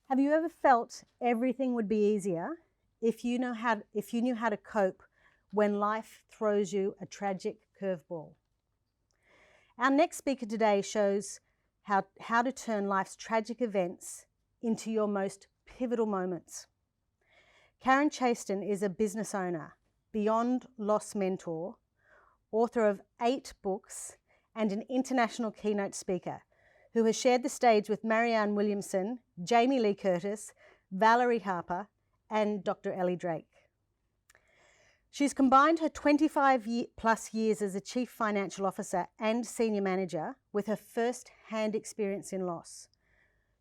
Have you ever felt everything would be easier if you knew how to cope when life throws you a tragic curveball? Our next speaker today shows how to turn life's tragic events into your most pivotal moments. Karen Chaston is a business owner, beyond loss mentor, author of 8 books, and an international keynote speaker who has shared the stage with Marianne Williamson, Jamie Lee Curtis, Valerie Harper, and Dr. Ellie Drake. She's combined her 25+ years as a chief financial officer and senior manager with her first-hand experience in loss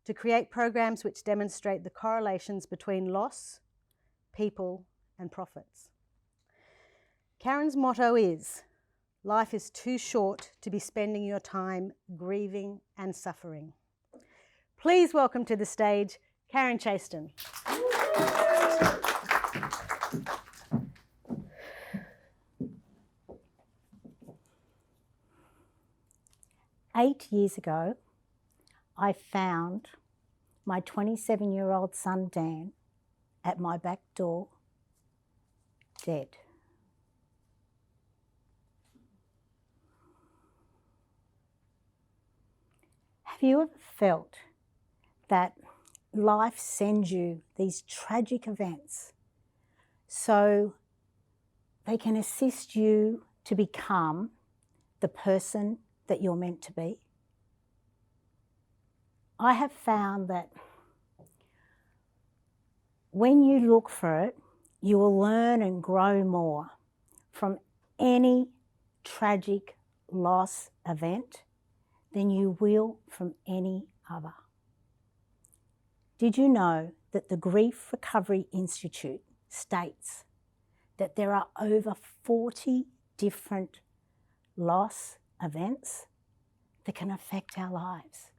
to create programs which demonstrate the correlations between loss, people, and profits. Karen's motto is, "Life is too short to be spending your time grieving and suffering." Please welcome to the stage, Karen Chaston. 8 years ago, I found my 27-year-old son, Dan, at my back door, dead. Have you ever felt that life sends you these tragic events so they can assist you to become the person that you're meant to be? I have found that when you look for it, you will learn and grow more from any tragic loss event than you will from any other. Did you know that the Grief Recovery Institute states that there are over 40 different loss events that can affect our lives,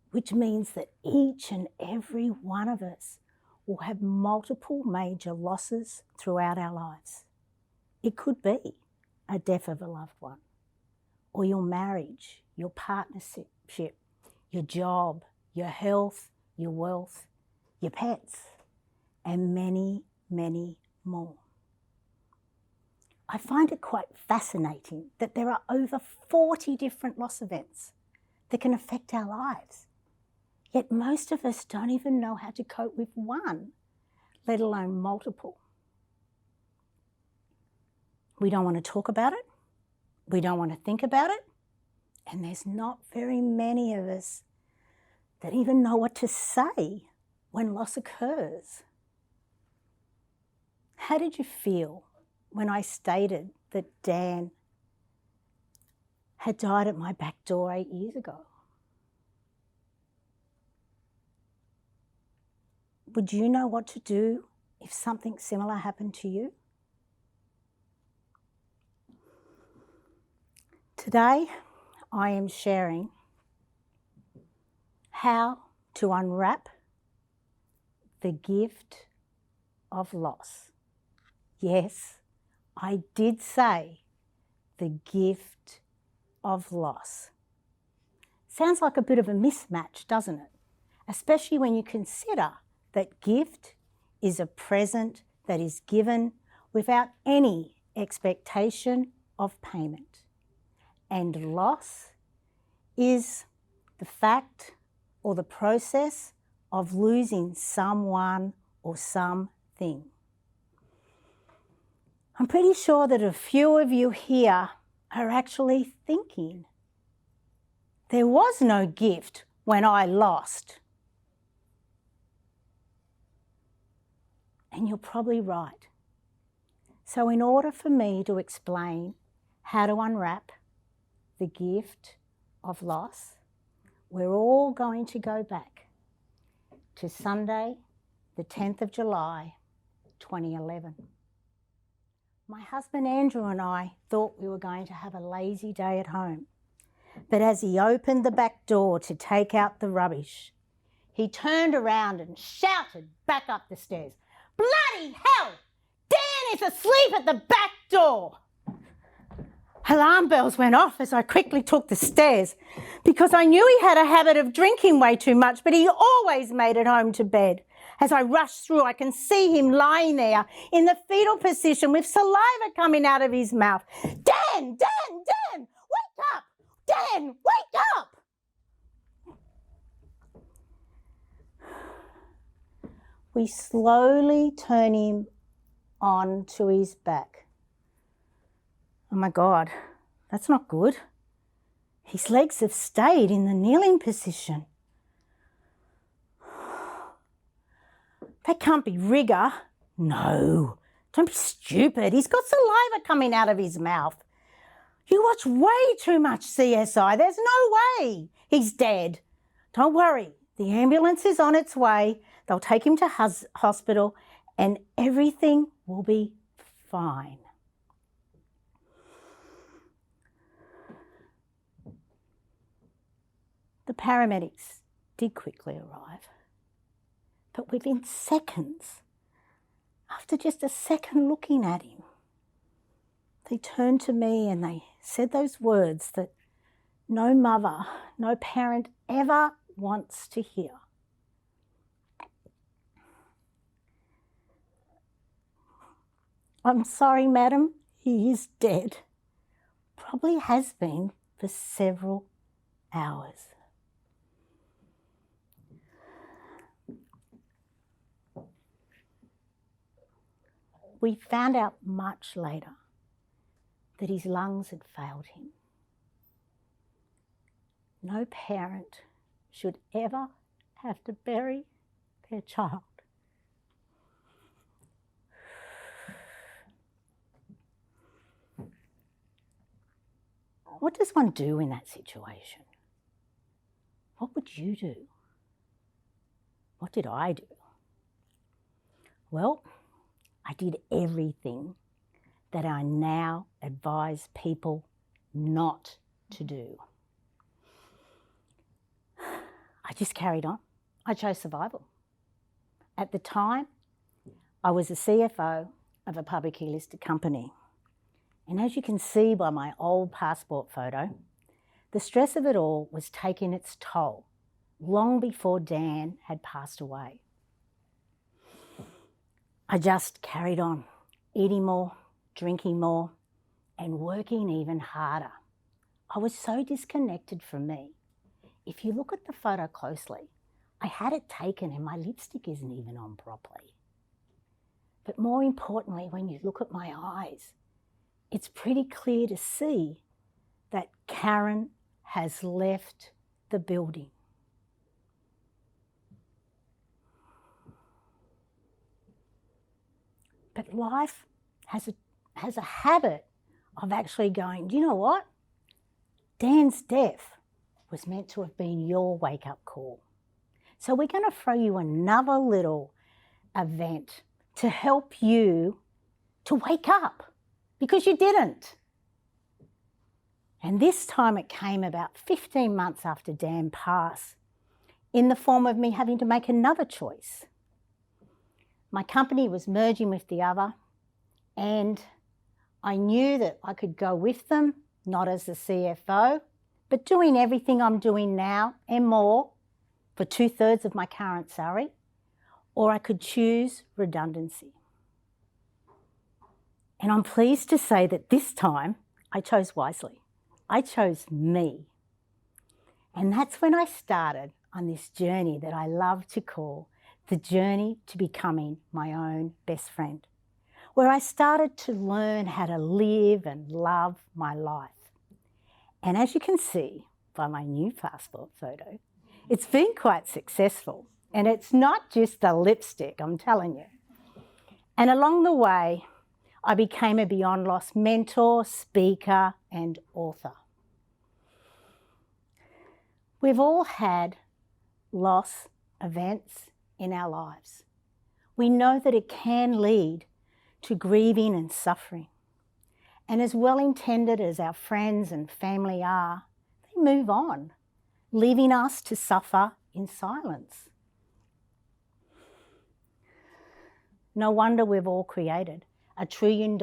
which means that each and every one of us will have multiple major losses throughout our lives. It could be a death of a loved one, or your marriage, your partnership, your job, your health, your wealth, your pets, and many, many more. I find it quite fascinating that there are over 40 different loss events that can affect our lives. Yet most of us don't even know how to cope with one, let alone multiple. We don't want to talk about it. We don't want to think about it. And there's not very many of us that even know what to say when loss occurs. How did you feel when I stated that Dan had died at my back door 8 years ago? Would you know what to do if something similar happened to you? Today, I am sharing how to unwrap the gift of loss. Yes, I did say the gift of loss. Sounds like a bit of a mismatch, doesn't it? Especially when you consider that gift is a present that is given without any expectation of payment. And loss is the fact or the process of losing someone or something. I'm pretty sure that a few of you here are actually thinking, there was no gift when I lost. And you're probably right. So in order for me to explain how to unwrap the gift of loss, we're all going to go back to Sunday, the 10th of July, 2011. My husband Andrew and I thought we were going to have a lazy day at home. But as he opened the back door to take out the rubbish, he turned around and shouted back up the stairs, "Bloody hell! Dan is asleep at the back door!" Alarm bells went off as I quickly took the stairs because I knew he had a habit of drinking way too much, but he always made it home to bed. As I rushed through, I can see him lying there in the fetal position with saliva coming out of his mouth. Dan, wake up! Dan, wake up! We slowly turn him on to his back. Oh my God, that's not good. His legs have stayed in the kneeling position. That can't be rigor. No, don't be stupid. He's got saliva coming out of his mouth. You watch way too much CSI. There's no way he's dead. Don't worry. The ambulance is on its way. They'll take him to hospital and everything will be fine. The paramedics did quickly arrive, but within seconds, after just a second looking at him, they turned to me and they said those words that no mother, no parent ever wants to hear. I'm sorry, madam, he is dead. Probably has been for several hours. We found out much later that his lungs had failed him. No parent should ever have to bury their child. What does one do in that situation? What would you do? What did I do? Well, I did everything that I now advise people not to do. I just carried on. I chose survival. At the time, I was a CFO of a publicly listed company. And as you can see by my old passport photo, the stress of it all was taking its toll long before Dan had passed away. I just carried on, eating more, drinking more, and working even harder. I was so disconnected from me. If you look at the photo closely, I had it taken and my lipstick isn't even on properly. But more importantly, when you look at my eyes, it's pretty clear to see that Karen has left the building. But life has a habit of actually going, do you know what? Dan's death was meant to have been your wake-up call. So we're going to throw you another little event to help you to wake up because you didn't. And this time it came about 15 months after Dan passed in the form of me having to make another choice. My company was merging with the other and I knew that I could go with them, not as the CFO, but doing everything I'm doing now and more for 2/3 of my current salary, or I could choose redundancy. And I'm pleased to say that this time I chose wisely. I chose me. And that's when I started on this journey that I love to call the journey to becoming my own best friend, where I started to learn how to live and love my life. And as you can see by my new passport photo, it's been quite successful. And it's not just the lipstick, I'm telling you. And along the way, I became a Beyond Loss mentor, speaker, and author. We've all had loss events in our lives. We know that it can lead to grieving and suffering. And as well-intended as our friends and family are, they move on, leaving us to suffer in silence. No wonder we've all created a $1 trillion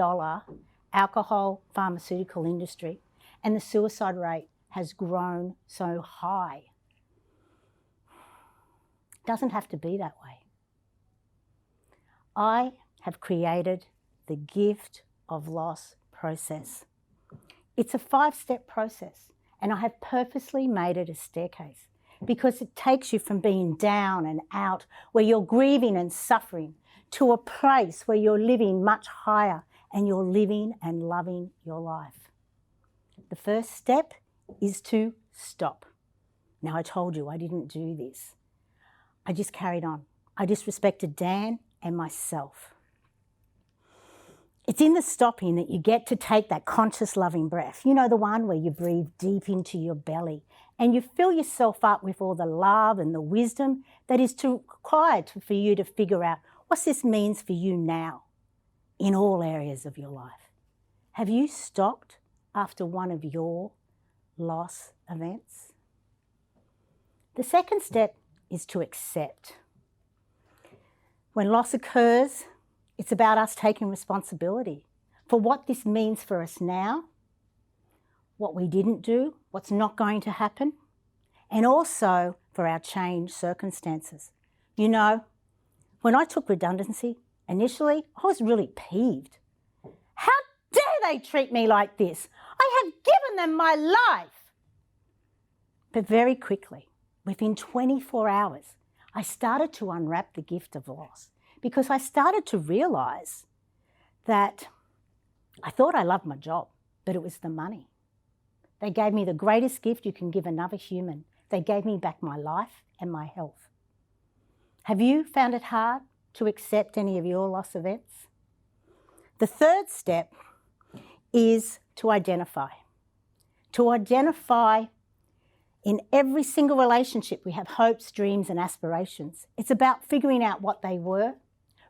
alcohol, pharmaceutical industry, and the suicide rate has grown so high. It doesn't have to be that way. I have created the gift of loss process. It's a 5-step process, and I have purposely made it a staircase because it takes you from being down and out, where you're grieving and suffering, to a place where you're living much higher and you're living and loving your life. The first step is to stop. Now, I told you I didn't do this. I just carried on. I disrespected Dan and myself. It's in the stopping that you get to take that conscious loving breath. You know, the one where you breathe deep into your belly and you fill yourself up with all the love and the wisdom that is required for you to figure out what this means for you now in all areas of your life. Have you stopped after one of your loss events? The second step is to accept. When loss occurs, it's about us taking responsibility for what this means for us now, what we didn't do, what's not going to happen, and also for our changed circumstances. You know, when I took redundancy, initially, I was really peeved. How dare they treat me like this? I have given them my life. But very quickly, within 24 hours, I started to unwrap the gift of loss because I started to realise that I thought I loved my job, but it was the money. They gave me the greatest gift you can give another human. They gave me back my life and my health. Have you found it hard to accept any of your loss events? The third step is to identify. To identify in every single relationship, we have hopes, dreams, and aspirations. It's about figuring out what they were,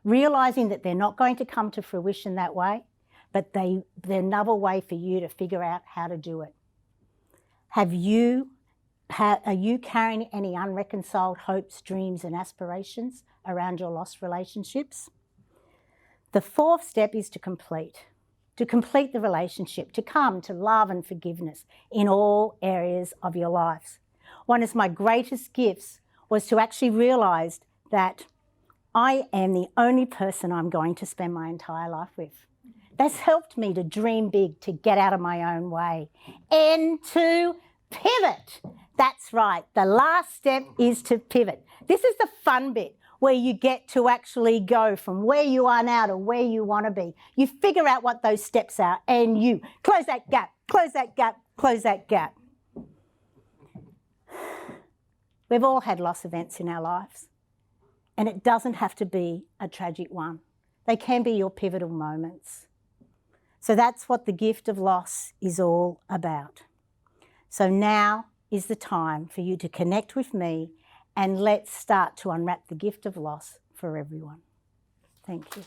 realising that they're not going to come to fruition that way, but they're another way for you to figure out how to do it. Are you carrying any unreconciled hopes, dreams, and aspirations around your lost relationships? The fourth step is to complete the relationship, to come to love and forgiveness in all areas of your lives. One of my greatest gifts was to actually realise that I am the only person I'm going to spend my entire life with. That's helped me to dream big, to get out of my own way, and to pivot. That's right. The last step is to pivot. This is the fun bit where you get to actually go from where you are now to where you want to be. You figure out what those steps are and you close that gap, close that gap, close that gap. We've all had loss events in our lives, and it doesn't have to be a tragic one. They can be your pivotal moments. So that's what the gift of loss is all about. So now is the time for you to connect with me, and let's start to unwrap the gift of loss for everyone. Thank you.